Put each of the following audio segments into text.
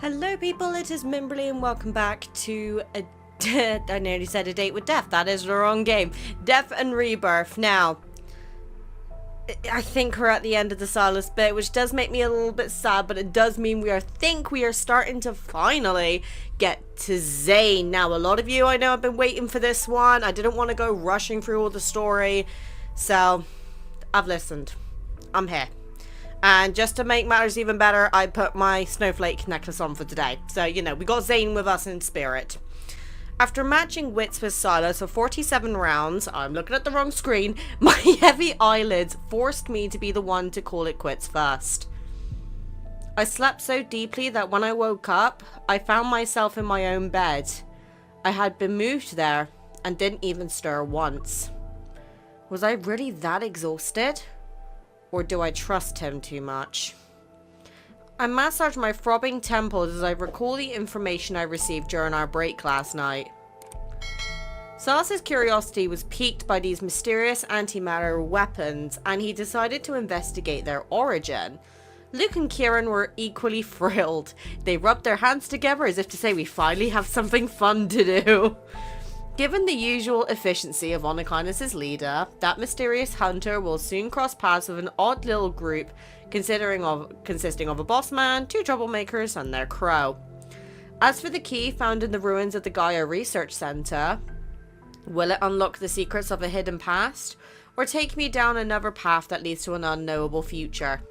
Hello people, it is Mimberly and welcome back to I nearly said A Date with Death. That is the wrong game. Death and Rebirth. Now, I think we're at the end of the Silas bit, which does make me a little bit sad, but it does mean we are starting to finally get to Zane. Now, a lot of you I know have been waiting for this one. I didn't want to go rushing through all the story, so I've listened. I'm here. And just to make matters even better, I put my snowflake necklace on for today. So, you know, we got Zane with us in spirit. After matching wits with Silas for 47 rounds, I'm looking at the wrong screen, my heavy eyelids forced me to be the one to call it quits first. I slept so deeply that when I woke up, I found myself in my own bed. I had been moved there and didn't even stir once. Was I really that exhausted? Or do I trust him too much? I massage my throbbing temples as I recall the information I received during our break last night. Silas's curiosity was piqued by these mysterious antimatter weapons, and he decided to investigate their origin. Luke and Kieran were equally thrilled. They rubbed their hands together as if to say we finally have something fun to do. Given the usual efficiency of Onikinus' leader, that mysterious hunter will soon cross paths with an odd little group consisting of a boss man, two troublemakers, and their crow. As for the key found in the ruins of the Gaia Research Center, will it unlock the secrets of a hidden past, or take me down another path that leads to an unknowable future?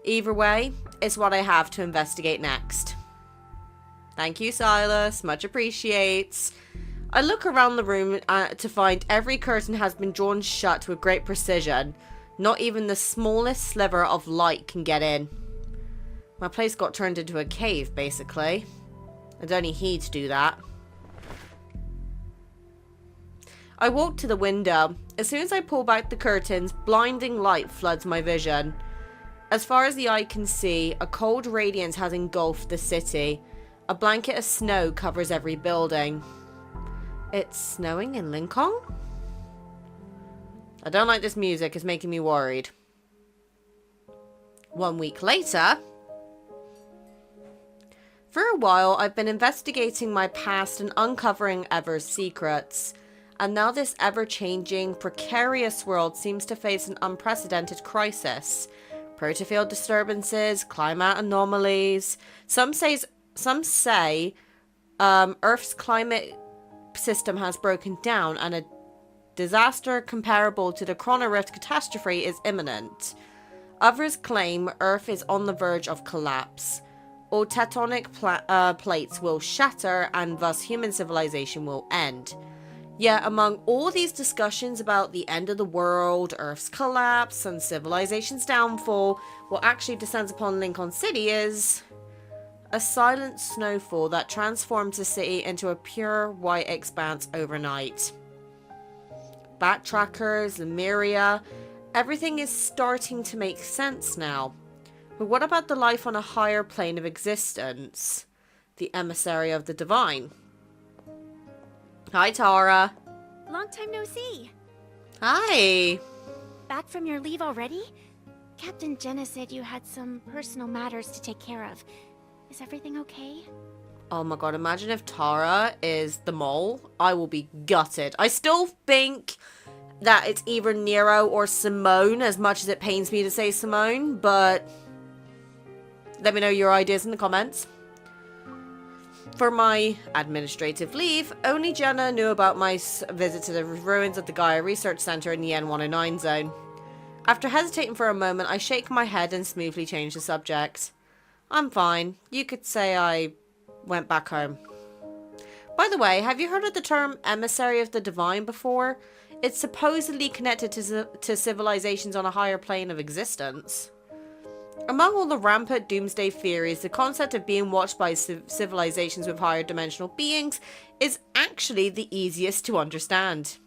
Either way, it's what I have to investigate next. Thank you, Silas. Much appreciates. I look around the room to find every curtain has been drawn shut with great precision. Not even the smallest sliver of light can get in. My place got turned into a cave, basically. And only he to do that. I walk to the window. As soon as I pull back the curtains, blinding light floods my vision. As far as the eye can see, a cold radiance has engulfed the city. A blanket of snow covers every building. It's snowing in Lincoln? I don't like this music, it's making me worried. 1 week later, for a while I've been investigating my past and uncovering Ever's secrets. And now this ever-changing, precarious world seems to face an unprecedented crisis. Protofield disturbances, climate anomalies. Some say Earth's climate system has broken down and a disaster comparable to the Chrono Rift catastrophe is imminent. Others claim Earth is on the verge of collapse. All tectonic plates will shatter and thus human civilization will end. Yet among all these discussions about the end of the world, Earth's collapse and civilization's downfall, what actually descends upon Lincoln City is a silent snowfall that transforms the city into a pure white expanse overnight. Backtrackers, Lemuria, everything is starting to make sense now. But what about the life on a higher plane of existence? The emissary of the divine. Hi, Tara. Long time no see. Hi. Back from your leave already? Captain Jenna said you had some personal matters to take care of. Is everything okay? Oh my god, imagine if Tara is the mole. I will be gutted. I still think that it's either Nero or Simone, as much as it pains me to say Simone, but let me know your ideas in the comments. For my administrative leave, only Jenna knew about my visit to the ruins of the Gaia Research Center in the N109 zone. After hesitating for a moment, I shake my head and smoothly change the subject. I'm fine. You could say I went back home. By the way, have you heard of the term emissary of the divine before? It's supposedly connected to civilizations on a higher plane of existence. Among all the rampant doomsday theories, the concept of being watched by civilizations with higher dimensional beings is actually the easiest to understand.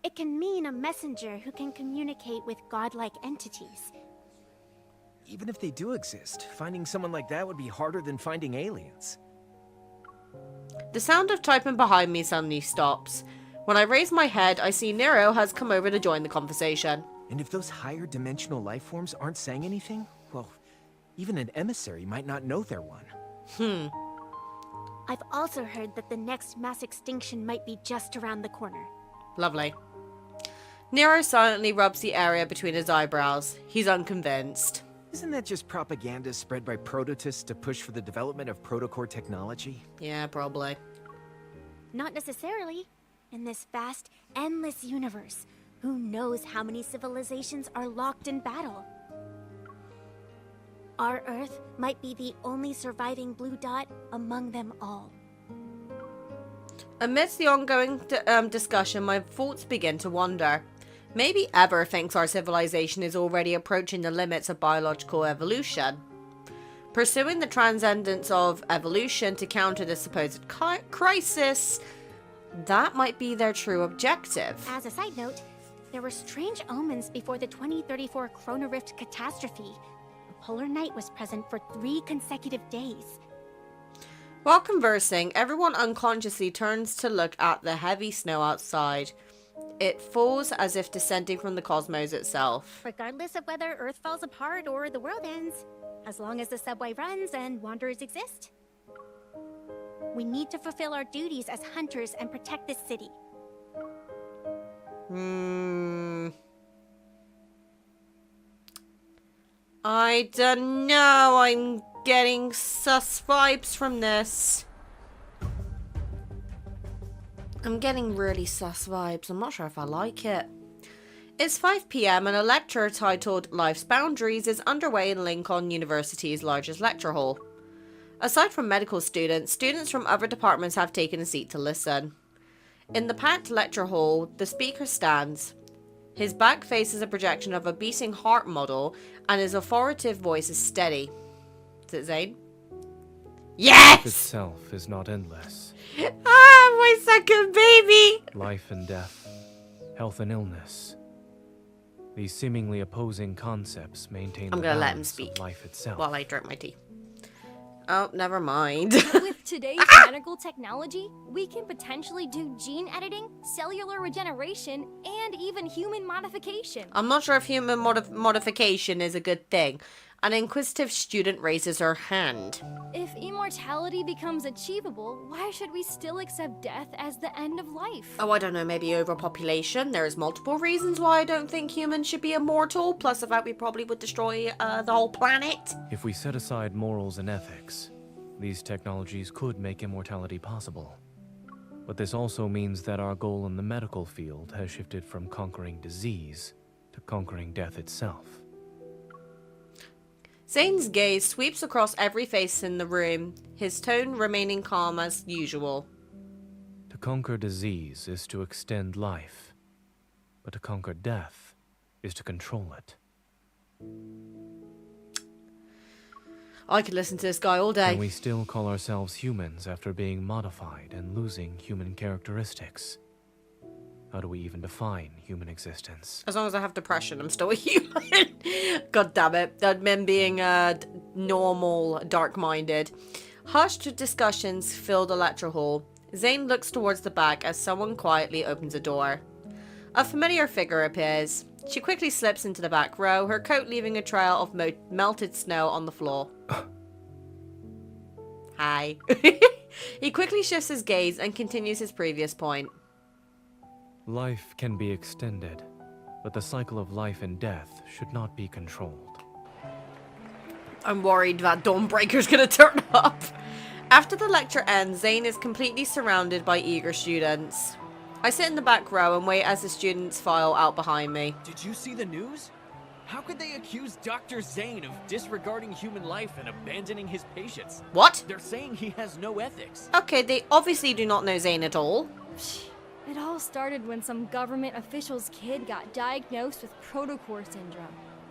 It can mean a messenger who can communicate with godlike entities. Even if they do exist, finding someone like that would be harder than finding aliens. The sound of typing behind me suddenly stops. When I raise my head, I see Nero has come over to join the conversation. And if those higher dimensional life forms aren't saying anything, well, even an emissary might not know they're one. I've also heard that the next mass extinction might be just around the corner. Lovely. Nero silently rubs the area between his eyebrows. He's unconvinced. Isn't that just propaganda spread by prototists to push for the development of protocore technology? Yeah, probably. Not necessarily. In this vast, endless universe, who knows how many civilizations are locked in battle? Our Earth might be the only surviving blue dot among them all. Amidst the ongoing discussion, my thoughts begin to wander. Maybe Ever thinks our civilization is already approaching the limits of biological evolution. Pursuing the transcendence of evolution to counter the supposed crisis, that might be their true objective. As a side note, there were strange omens before the 2034 Chrono Rift catastrophe. A polar night was present for 3 consecutive days. While conversing, everyone unconsciously turns to look at the heavy snow outside. It falls as if descending from the cosmos itself. Regardless of whether Earth falls apart or the world ends, as long as the subway runs and wanderers exist, we need to fulfill our duties as hunters and protect this city. I don't know. I'm getting sus vibes from this. I'm getting really sus vibes. I'm not sure if I like it. It's 5 p.m. and a lecture titled Life's Boundaries is underway in Lincoln University's largest lecture hall. Aside from medical students, students from other departments have taken a seat to listen. In the packed lecture hall, the speaker stands. His back faces a projection of a beating heart model, and his authoritative voice is steady. Is it Zane? Yes! Life itself is not endless. Ah, my second baby! Life and death, health and illness. These seemingly opposing concepts maintain I'm the gonna let him balance speak of life itself. while I drink my tea. Oh, never mind. With today's medical technology, we can potentially do gene editing, cellular regeneration, and even human modification. I'm not sure if human modification is a good thing. An inquisitive student raises her hand. If immortality becomes achievable, why should we still accept death as the end of life? Oh, I don't know, maybe overpopulation. There's multiple reasons why I don't think humans should be immortal, plus the fact we probably would destroy the whole planet. If we set aside morals and ethics, these technologies could make immortality possible. But this also means that our goal in the medical field has shifted from conquering disease to conquering death itself. Zane's gaze sweeps across every face in the room, his tone remaining calm as usual. To conquer disease is to extend life, but to conquer death is to control it. I could listen to this guy all day. Can we still call ourselves humans after being modified and losing human characteristics? How do we even define human existence? As long as I have depression, I'm still a human. God damn it. Men being normal, dark-minded. Hushed discussions fill the lecture hall. Zane looks towards the back as someone quietly opens a door. A familiar figure appears. She quickly slips into the back row, her coat leaving a trail of melted snow on the floor. Hi. He quickly shifts his gaze and continues his previous point. Life can be extended, but the cycle of life and death should not be controlled. I'm worried that Dawnbreaker's gonna turn up. After the lecture ends, Zane is completely surrounded by eager students. I sit in the back row and wait as the students file out behind me. Did you see the news? How could they accuse Dr. Zane of disregarding human life and abandoning his patients? What? They're saying he has no ethics. Okay, they obviously do not know Zane at all. It all started when some government official's kid got diagnosed with protocore syndrome.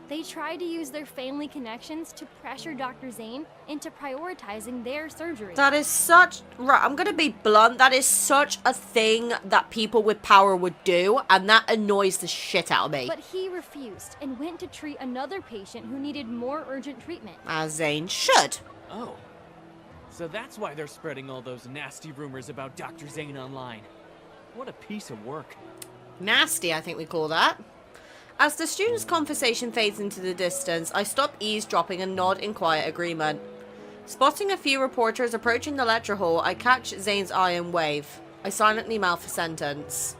They tried to use their family connections to pressure Dr. Zane into prioritizing their surgery. That is such... Right, I'm gonna be blunt. That is such a thing that people with power would do, and that annoys the shit out of me. But he refused and went to treat another patient who needed more urgent treatment. As Zane should. Oh. So that's why they're spreading all those nasty rumors about Dr. Zane online. What a piece of work. Nasty, I think we call that. As the students' conversation fades into the distance, I stop eavesdropping and nod in quiet agreement. Spotting a few reporters approaching the lecture hall, I catch Zane's eye and wave. I silently mouth a sentence.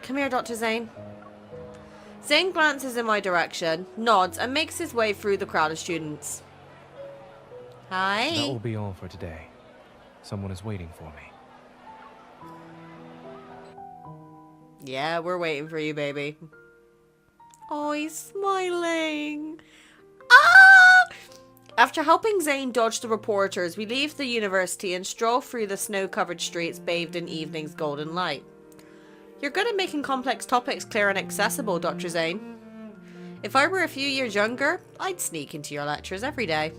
Come here, Dr. Zane. Zane glances in my direction, nods, and makes his way through the crowd of students. Hi. That will be all for today. Someone is waiting for me. Yeah, we're waiting for you, baby. Oh, he's smiling. Ah! After helping Zane dodge the reporters, we leave the university and stroll through the snow-covered streets bathed in evening's golden light. You're good at making complex topics clear and accessible, Dr. Zane. If I were a few years younger, I'd sneak into your lectures every day.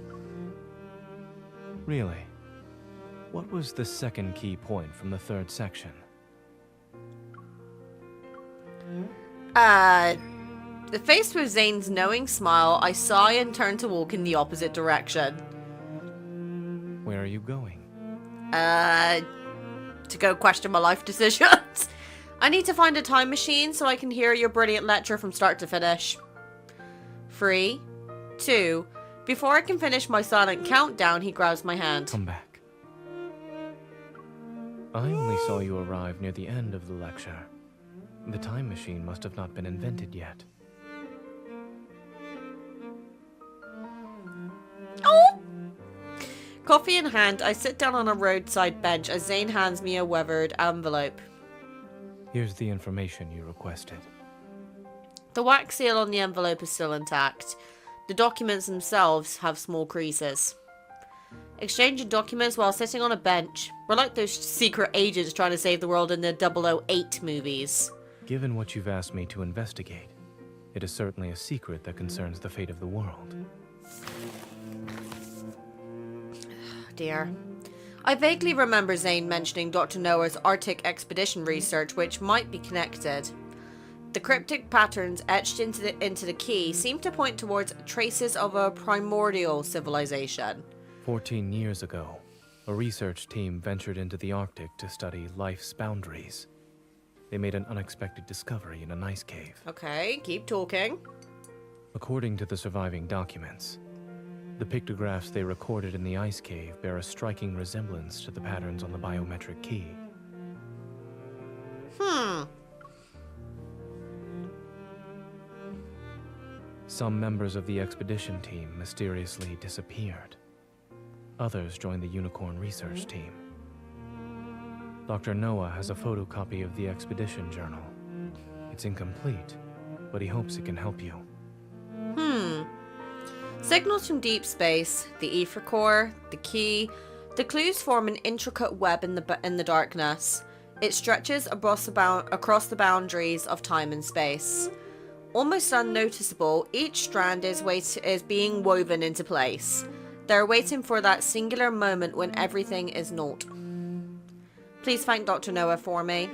Really? What was the second key point from the third section? Faced with Zane's knowing smile, I sigh and turn to walk in the opposite direction. Where are you going? To go question my life decisions. I need to find a time machine so I can hear your brilliant lecture from start to finish. 3, 2... Before I can finish my silent countdown, he grabs my hand. Come back. I only saw you arrive near the end of the lecture. The time machine must have not been invented yet. Oh! Coffee in hand, I sit down on a roadside bench as Zane hands me a weathered envelope. Here's the information you requested. The wax seal on the envelope is still intact. The documents themselves have small creases. Exchanging documents while sitting on a bench. We're like those secret agents trying to save the world in the 008 movies. Given what you've asked me to investigate, it is certainly a secret that concerns the fate of the world. Dear. I vaguely remember Zane mentioning Dr. Noah's Arctic expedition research, which might be connected. The cryptic patterns etched into the key seem to point towards traces of a primordial civilization. 14 years ago, a research team ventured into the Arctic to study life's boundaries. They made an unexpected discovery in an ice cave. Okay, keep talking. According to the surviving documents, the pictographs they recorded in the ice cave bear a striking resemblance to the patterns on the biometric key. Some members of the expedition team mysteriously disappeared. Others joined the Unicorn research team. Dr. Noah has a photocopy of the expedition journal. It's incomplete, but he hopes it can help you. Signals from deep space, the ether core, the key. The clues form an intricate web in the darkness. It stretches across the boundaries of time and space. Almost unnoticeable, each strand is being woven into place. They're waiting for that singular moment when everything is naught. Please thank Dr. Noah for me.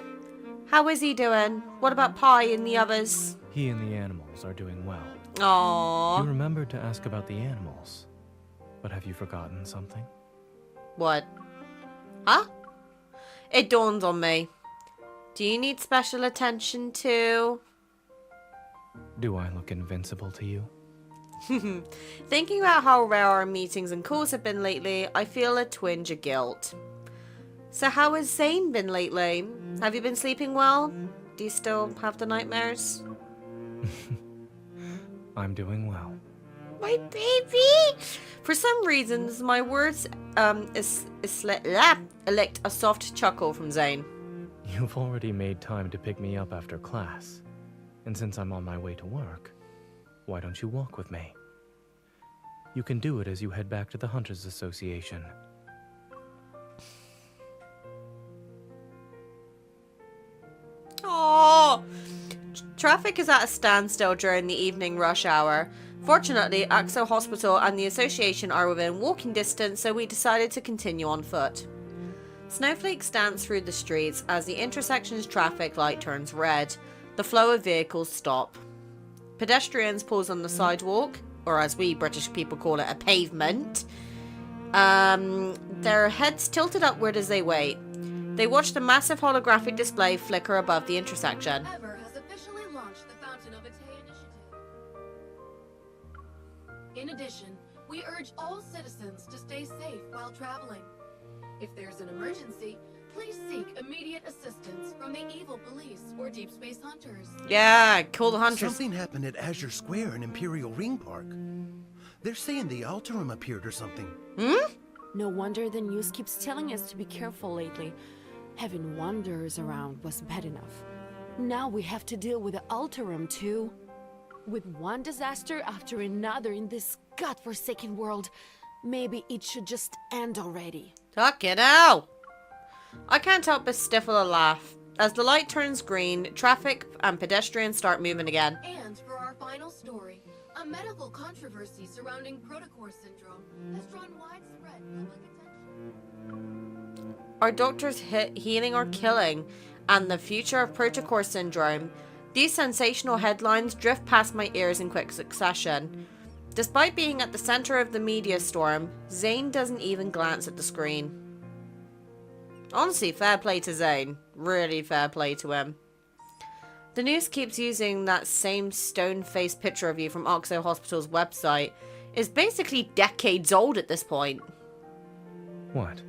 How is he doing? What about Pi and the others? He and the animals are doing well. Aww. You remembered to ask about the animals, but have you forgotten something? What? Huh? It dawns on me. Do you need special attention too? Do I look invincible to you? Thinking about how rare our meetings and calls have been lately, I feel a twinge of guilt. So how has Zane been lately? Have you been sleeping well? Do you still have the nightmares? I'm doing well. My baby! For some reasons, my words elect a soft chuckle from Zane. You've already made time to pick me up after class. And since I'm on my way to work, why don't you walk with me? You can do it as you head back to the Hunters Association. Aww! Traffic is at a standstill during the evening rush hour. Fortunately, Axo Hospital and the association are within walking distance, so we decided to continue on foot. Snowflakes dance through the streets as the intersection's traffic light turns red. The flow of vehicles stop. Pedestrians pause on the sidewalk, or as we British people call it, a pavement. Their heads tilted upward as they wait. They watch the massive holographic display flicker above the intersection. Ever has officially launched the Fountain of Otome initiative. In addition, we urge all citizens to stay safe while traveling. If there's an emergency, please seek immediate assistance from the evil police or Deepspace hunters. Yeah, kill the hunters. Something happened at Azure Square in Imperial Ring Park. They're saying the Alterum appeared or something. Hmm? No wonder the news keeps telling us to be careful lately. Having wanderers around was bad enough. Now we have to deal with the Alterum too. With one disaster after another in this godforsaken world, maybe it should just end already. Fucking hell! I can't help but stifle a laugh. As the light turns green, traffic and pedestrians start moving again. And for our final story, a medical controversy surrounding protocore syndrome has drawn widespread public attention. Are doctors healing or killing? And the future of protocore syndrome? These sensational headlines drift past my ears in quick succession. Despite being at the center of the media storm, Zane doesn't even glance at the screen. Honestly, fair play to Zane. Really fair play to him. The news keeps using that same stone-faced picture of you from Oxo Hospital's website. It's basically decades old at this point. What?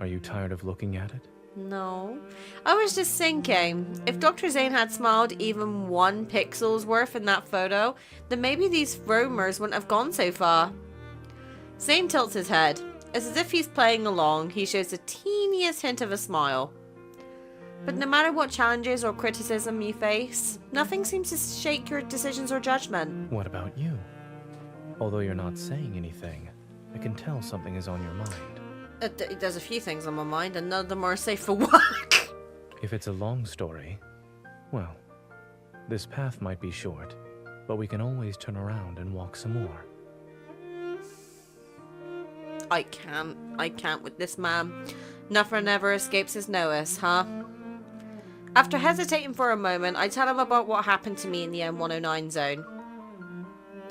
Are you tired of looking at it? No. I was just thinking, if Dr. Zane had smiled even 1 pixel's worth in that photo, then maybe these rumors wouldn't have gone so far. Zane tilts his head. It's as if he's playing along. He shows the teeniest hint of a smile. But no matter what challenges or criticism you face, nothing seems to shake your decisions or judgment. What about you? Although you're not saying anything, I can tell something is on your mind. There's a few things on my mind, and none of them are safe for work. If it's a long story, well, this path might be short, but we can always turn around and walk some more. I can't with this man. Nothing ever escapes his notice, huh? After hesitating for a moment, I tell him about what happened to me in the M109 zone.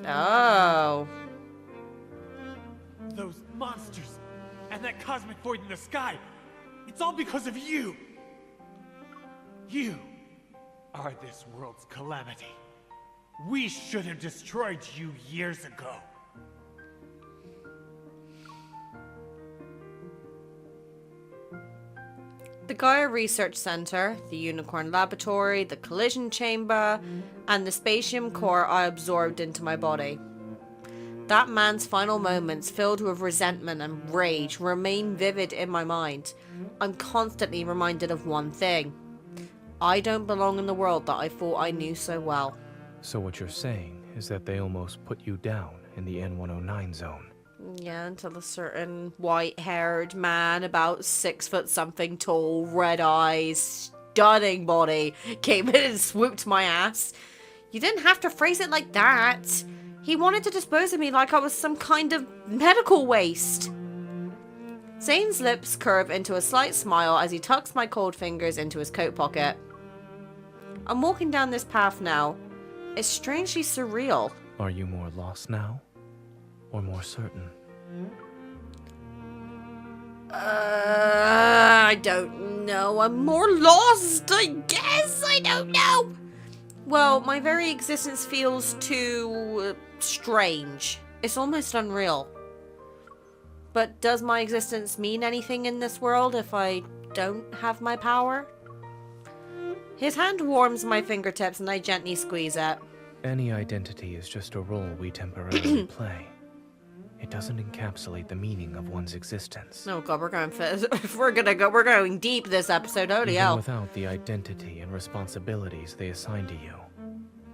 Oh. Those monsters and that cosmic void in the sky. It's all because of you. You are this world's calamity. We should have destroyed you years ago. The Gaia Research Center, the Unicorn Laboratory, the Collision Chamber, and the Spatium Core I absorbed into my body. That man's final moments, filled with resentment and rage, remain vivid in my mind. I'm constantly reminded of one thing. I don't belong in the world that I thought I knew so well. So what you're saying is that they almost put you down in the N109 zone. Yeah, until a certain white-haired man, about 6 foot something tall, red eyes, stunning body, came in and swooped my ass. You didn't have to phrase it like that. He wanted to dispose of me like I was some kind of medical waste. Zane's lips curve into a slight smile as he tucks my cold fingers into his coat pocket. I'm walking down this path now. It's strangely surreal. Are you more lost now? Or more certain? I don't know. I'm more lost, I guess. I don't know. Well, my very existence feels too strange. It's almost unreal. But does my existence mean anything in this world if I don't have my power? His hand warms my fingertips and I gently squeeze it. Any identity is just a role we temporarily play. It doesn't encapsulate the meaning of one's existence. Oh god, we're going deep this episode. Holy Even hell. without the identity and responsibilities they assign to you,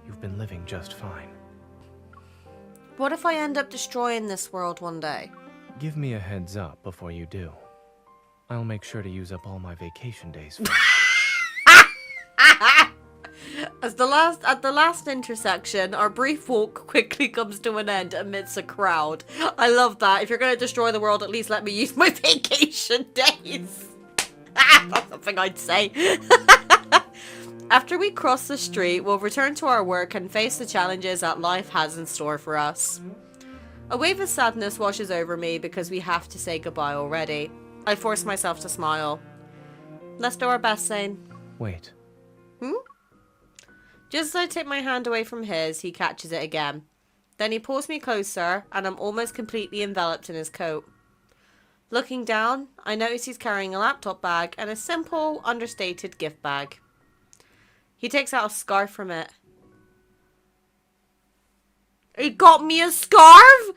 you've been living just fine. What if I end up destroying this world one day? Give me a heads up before you do. I'll make sure to use up all my vacation days for At the last intersection, our brief walk quickly comes to an end amidst a crowd. I love that. If you're going to destroy the world, at least let me use my vacation days. That's something I'd say. After we cross the street, we'll return to our work and face the challenges that life has in store for us. A wave of sadness washes over me because we have to say goodbye already. I force myself to smile. Let's do our best, Zane. Wait. Just as I take my hand away from his, he catches it again. Then he pulls me closer, and I'm almost completely enveloped in his coat. Looking down, I notice he's carrying a laptop bag and a simple, understated gift bag. He takes out a scarf from it. He got me a scarf?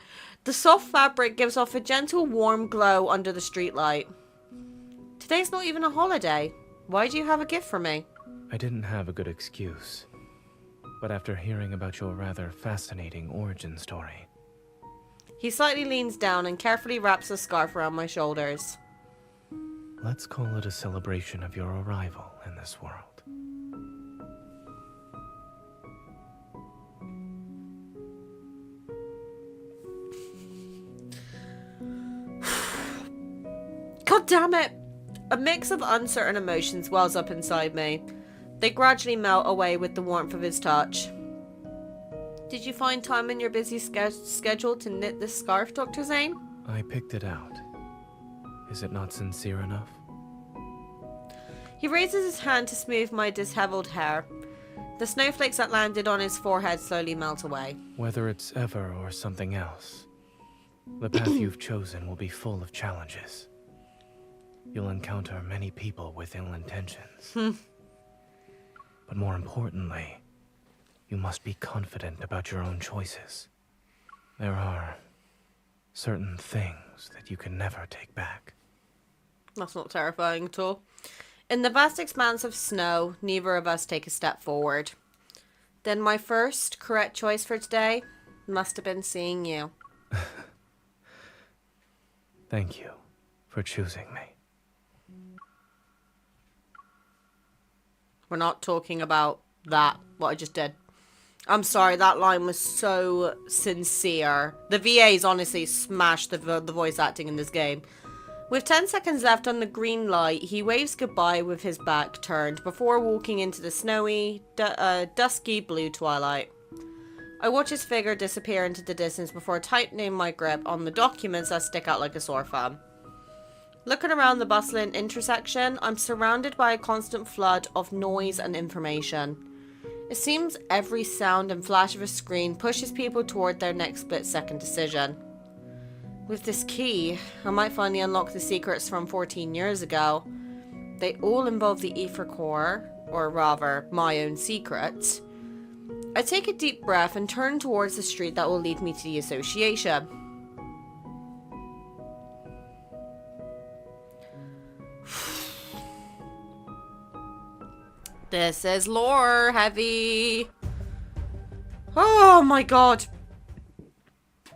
The soft fabric gives off a gentle, warm glow under the streetlight. Today's not even a holiday. Why do you have a gift for me? I didn't have a good excuse. But after hearing about your rather fascinating origin story... He slightly leans down and carefully wraps the scarf around my shoulders. Let's call it a celebration of your arrival in this world. God damn it! A mix of uncertain emotions wells up inside me. They gradually melt away with the warmth of his touch. Did you find time in your busy schedule to knit this scarf, Dr. Zane? I picked it out. Is it not sincere enough? He raises his hand to smooth my disheveled hair. The snowflakes that landed on his forehead slowly melt away. Whether it's ever or something else, the path you've chosen will be full of challenges. You'll encounter many people with ill intentions. But more importantly, you must be confident about your own choices. There are certain things that you can never take back. That's not terrifying at all. In the vast expanse of snow, neither of us take a step forward. Then my first correct choice for today must have been seeing you. Thank you for choosing me. We're not talking about that, what I just did. I'm sorry, that line was so sincere. The VAs honestly smashed the voice acting in this game. With 10 seconds left on the green light, he waves goodbye with his back turned before walking into the snowy, dusky blue twilight. I watch his figure disappear into the distance before tightening my grip on the documents that stick out like a sore thumb. Looking around the bustling intersection, I'm surrounded by a constant flood of noise and information. It seems every sound and flash of a screen pushes people toward their next split-second decision. With this key, I might finally unlock the secrets from 14 years ago. They all involve the Ether Core, or rather, my own secrets. I take a deep breath and turn towards the street that will lead me to the association. This is lore heavy. Oh my god.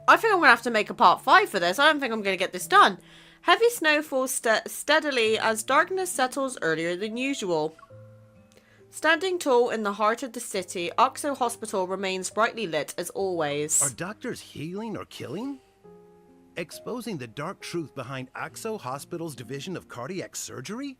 I think I'm going to have to make a part 5 for this. I don't think I'm going to get this done. Heavy snow falls steadily as darkness settles earlier than usual. Standing tall in the heart of the city, Oxo Hospital remains brightly lit as always. Are doctors healing or killing? Exposing the dark truth behind Oxo Hospital's division of cardiac surgery?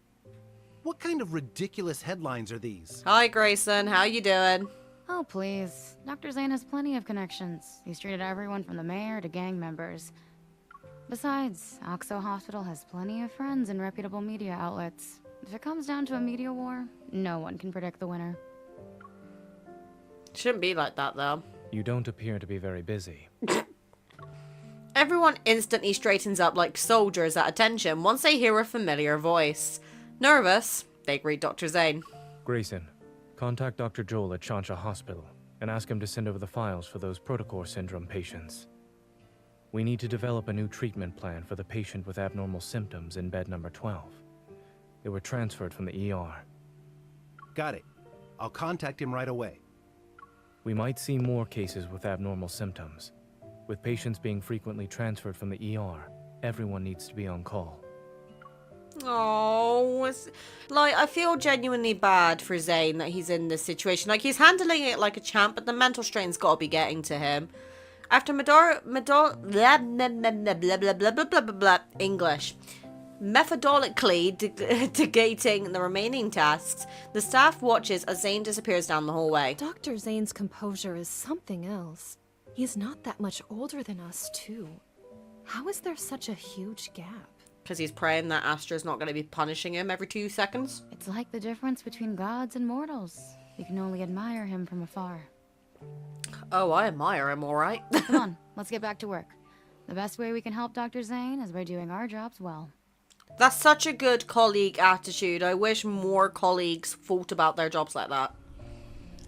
What kind of ridiculous headlines are these? Hi Grayson, how you doing? Oh, please. Dr. Zane has plenty of connections. He's treated everyone from the mayor to gang members. Besides, Oxo Hospital has plenty of friends in reputable media outlets. If it comes down to a media war, no one can predict the winner. Shouldn't be like that though. You don't appear to be very busy. Everyone instantly straightens up like soldiers at attention once they hear a familiar voice. Nervous, they greet Dr. Zane. Grayson, contact Dr. Joel at Chansha Hospital and ask him to send over the files for those Protocore syndrome patients. We need to develop a new treatment plan for the patient with abnormal symptoms in bed number 12. They were transferred from the ER. Got it. I'll contact him right away. We might see more cases with abnormal symptoms. With patients being frequently transferred from the ER, everyone needs to be on call. Oh, like, I feel genuinely bad for Zane that he's in this situation. Like, he's handling it like a champ, but the mental strain's got to be getting to him. After methodically negating the remaining tasks, the staff watches as Zane disappears down the hallway. Dr. Zane's composure is something else. He's not that much older than us, too. How is there such a huge gap? Because he's praying that Astra's not going to be punishing him every 2 seconds. It's like the difference between gods and mortals. You can only admire him from afar. Oh, I admire him, alright. Come on, let's get back to work. The best way we can help Dr. Zane is by doing our jobs well. That's such a good colleague attitude. I wish more colleagues thought about their jobs like that.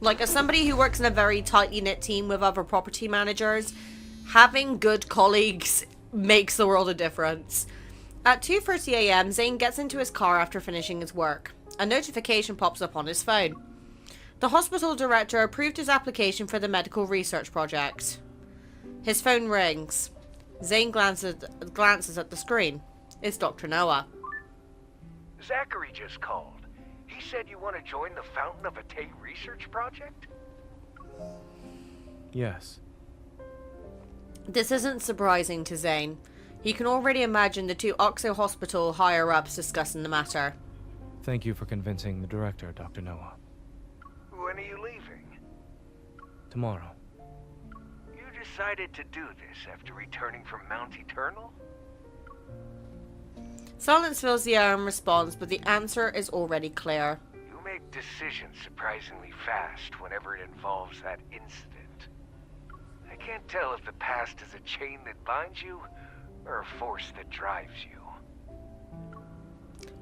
Like, as somebody who works in a very tightly knit team with other property managers, having good colleagues makes the world a difference. At 2:30 AM, Zane gets into his car after finishing his work. A notification pops up on his phone. The hospital director approved his application for the medical research project. His phone rings. Zane glances at the screen. It's Dr. Noah. Zachary just called. He said you want to join the Fountain of Otome research project? Yes. This isn't surprising to Zane. He can already imagine the two Oxo Hospital higher-ups discussing the matter. Thank you for convincing the director, Dr. Noah. When are you leaving? Tomorrow. You decided to do this after returning from Mount Eternal? Silence fills the air in response, but the answer is already clear. You make decisions surprisingly fast whenever it involves that incident. I can't tell if the past is a chain that binds you, or a force that drives you.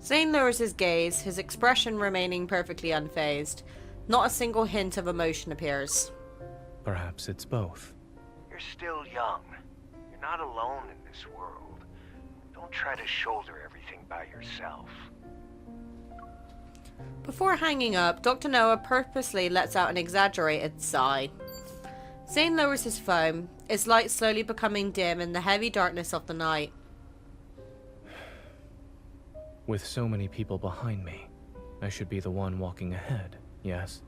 Zane lowers his gaze, his expression remaining perfectly unfazed. Not a single hint of emotion appears. Perhaps it's both. You're still young. You're not alone in this world. Don't try to shoulder everything by yourself. Before hanging up, Dr. Noah purposely lets out an exaggerated sigh. Zane lowers his phone, its light slowly becoming dim in the heavy darkness of the night. With so many people behind me, I should be the one walking ahead, yes?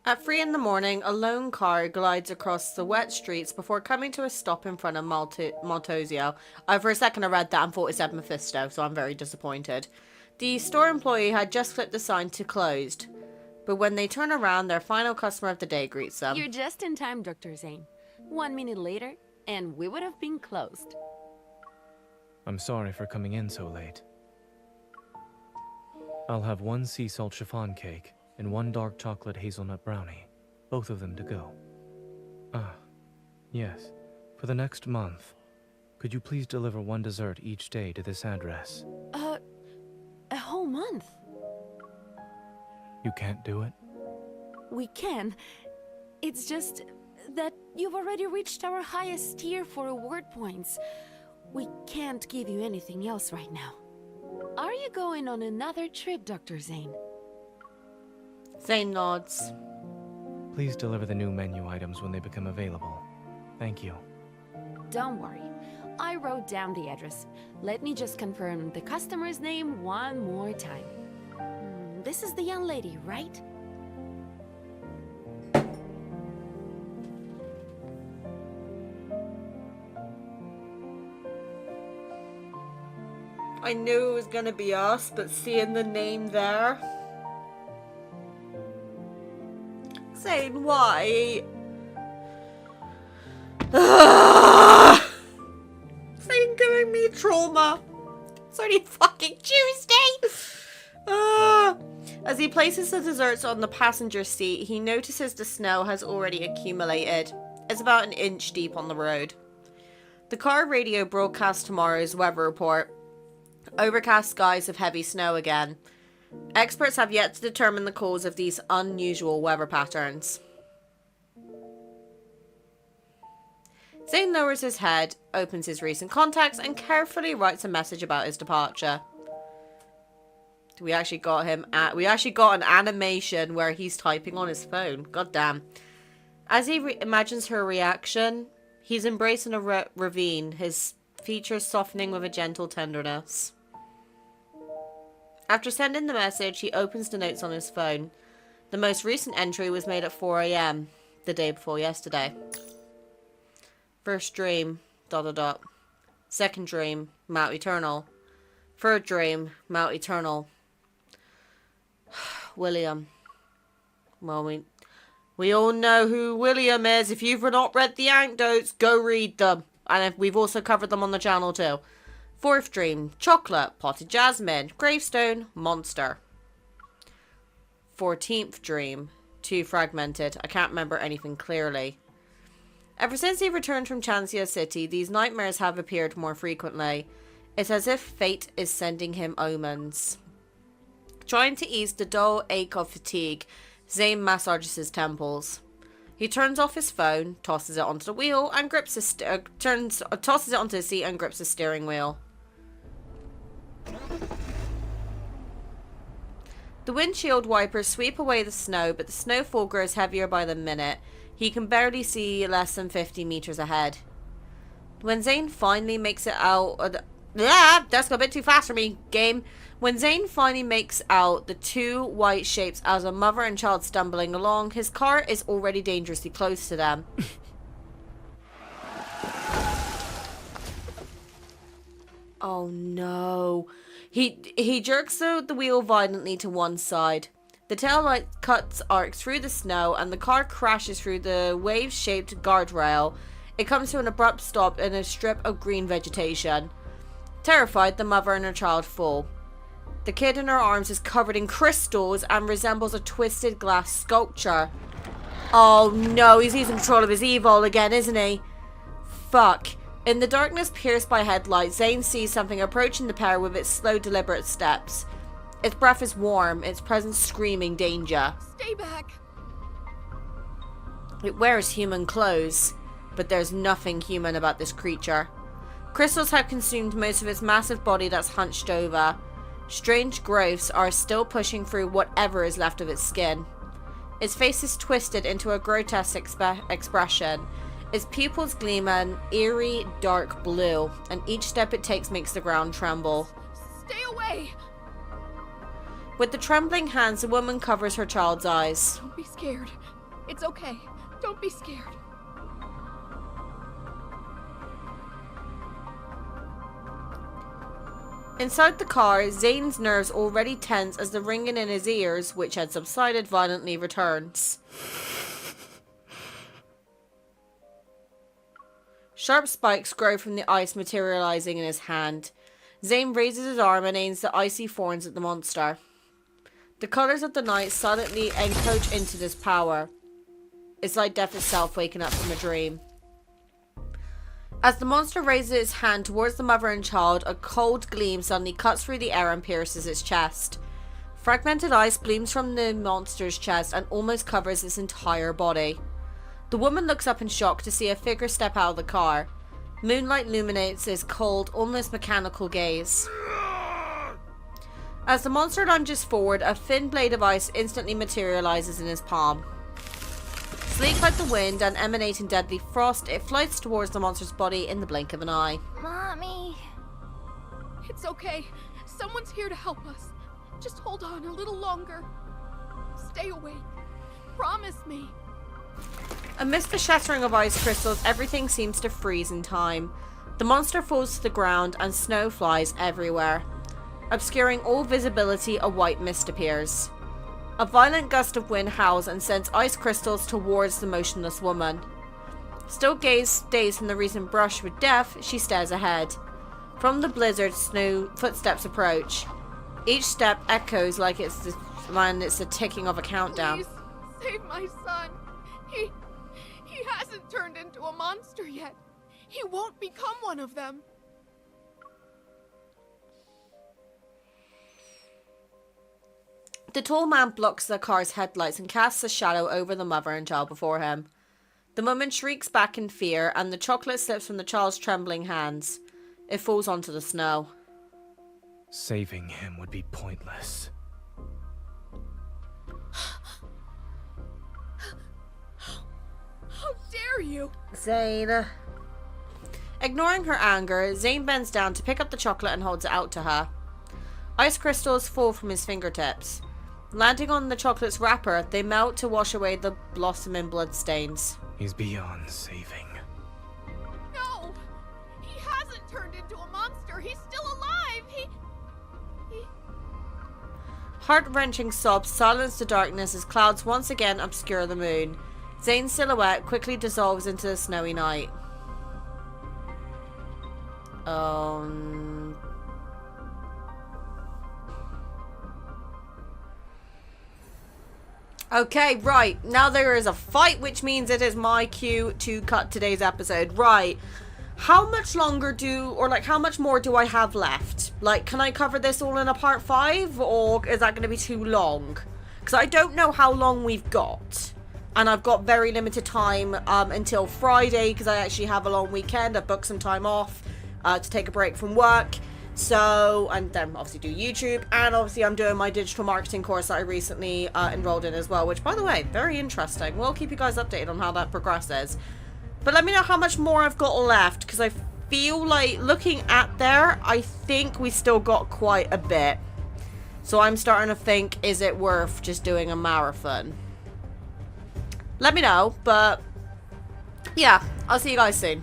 At 3 in the morning, a lone car glides across the wet streets before coming to a stop in front of Maltosio. For a second I read that and thought it said Mephisto, so I'm very disappointed. The store employee had just flipped the sign to closed, but when they turn around, their final customer of the day greets them. You're just in time, Dr. Zane. 1 minute later, and we would have been closed. I'm sorry for coming in so late. I'll have 1 sea salt chiffon cake and 1 dark chocolate hazelnut brownie. Both of them to go. Ah, yes. For the next month, could you please deliver 1 dessert each day to this address? A whole month? You can't do it? We can. It's just that you've already reached our highest tier for award points. We can't give you anything else right now. Are you going on another trip, Dr. Zane? Zane nods. Please deliver the new menu items when they become available. Thank you. Don't worry. I wrote down the address. Let me just confirm the customer's name one more time. This is the young lady, right? I knew it was gonna be us, but seeing the name there... Zane, why? Zane giving me trauma. It's only fucking Tuesday. As he places the desserts on the passenger seat, he notices the snow has already accumulated. It's about 1 inch deep on the road. The car radio broadcasts tomorrow's weather report. Overcast skies of heavy snow again. Experts have yet to determine the cause of these unusual weather patterns. Zane lowers his head, opens his recent contacts, and carefully writes a message about his departure. We actually got an animation where he's typing on his phone. God damn. As he imagines her reaction, he's embracing a ravine, his features softening with a gentle tenderness. After sending the message, he opens the notes on his phone. The most recent entry was made at 4 AM, the day before yesterday. First dream, ... Second dream, Mount Eternal. Third dream, Mount Eternal. William. Well, we all know who William is. If you've not read the anecdotes, go read them. And we've also covered them on the channel too. 4th dream, chocolate, potted jasmine, gravestone, monster. 14th dream, too fragmented. I can't remember anything clearly. Ever since he returned from Chancia City, these nightmares have appeared more frequently. It's as if fate is sending him omens. Trying to ease the dull ache of fatigue, Zane massages his temples. He turns off his phone, tosses it onto the wheel, and grips his tosses it onto the seat and grips the steering wheel. The windshield wipers sweep away the snow, but the snowfall grows heavier by the minute. He can barely see less than 50 meters ahead. When Zane finally makes it out... that's a bit too fast for me, game. When Zane finally makes out the two white shapes as a mother and child stumbling along, his car is already dangerously close to them. Oh no. He jerks the wheel violently to one side. The tail light cuts arcs through the snow and the car crashes through the wave-shaped guardrail. It comes to an abrupt stop in a strip of green vegetation. Terrified, the mother and her child fall. The kid in her arms is covered in crystals and resembles a twisted glass sculpture. Oh no, he's losing control of his evil again, isn't he? Fuck. In the darkness pierced by headlights, Zane sees something approaching the pair with its slow, deliberate steps. Its breath is warm, its presence screaming danger. Stay back. It wears human clothes, but there's nothing human about this creature. Crystals have consumed most of its massive body that's hunched over. Strange growths are still pushing through whatever is left of its skin. Its face is twisted into a grotesque expression. Its pupils gleam an eerie dark blue, and each step it takes makes the ground tremble. Stay away! With the trembling hands, the woman covers her child's eyes. Don't be scared. It's okay. Don't be scared. Inside the car, Zane's nerves already tense as the ringing in his ears, which had subsided violently, returns. Sharp spikes grow from the ice, materializing in his hand. Zane raises his arm and aims the icy thorns at the monster. The colors of the night silently encroach into this power. It's like death itself waking up from a dream. As the monster raises its hand towards the mother and child, a cold gleam suddenly cuts through the air and pierces its chest. Fragmented ice gleams from the monster's chest and almost covers its entire body. The woman looks up in shock to see a figure step out of the car. Moonlight illuminates his cold, almost mechanical gaze. As the monster lunges forward, a thin blade of ice instantly materializes in his palm. Sleek like the wind and emanating deadly frost, it flies towards the monster's body in the blink of an eye. Mommy! It's okay. Someone's here to help us. Just hold on a little longer. Stay awake. Promise me. Amidst the shattering of ice crystals, everything seems to freeze in time. The monster falls to the ground and snow flies everywhere. Obscuring all visibility, a white mist appears. A violent gust of wind howls and sends ice crystals towards the motionless woman. Still dazed from the recent brush with death, she stares ahead. From the blizzard, snow footsteps approach. Each step echoes like it's the ticking of a countdown. Please, save my son. He hasn't turned into a monster yet. He won't become one of them. The tall man blocks the car's headlights and casts a shadow over the mother and child before him. The woman shrieks back in fear, and the chocolate slips from the child's trembling hands. It falls onto the snow. Saving him would be pointless. How dare you! Zane. Ignoring her anger, Zane bends down to pick up the chocolate and holds it out to her. Ice crystals fall from his fingertips. Landing on the chocolate's wrapper, they melt to wash away the blossoming bloodstains. He's beyond saving. No! He hasn't turned into a monster! He's still alive! He... Heart-wrenching sobs silence the darkness as clouds once again obscure the moon. Zane's silhouette quickly dissolves into the snowy night. Okay, right. Now there is a fight, which means it is my cue to cut today's episode. Right. How much longer how much more do I have left? Like, can I cover this all in a part 5? Or is that going to be too long? Because I don't know how long we've got. And I've got very limited time until Friday, because I actually have a long weekend. I've booked some time off to take a break from work. So, and then obviously do YouTube, and obviously I'm doing my digital marketing course that I recently enrolled in as well, which, by the way, very interesting. We'll keep you guys updated on how that progresses. But let me know how much more I've got left, because I feel like, looking at there, I think we still got quite a bit. So I'm starting to think, is it worth just doing a marathon? Let me know, but yeah, I'll see you guys soon.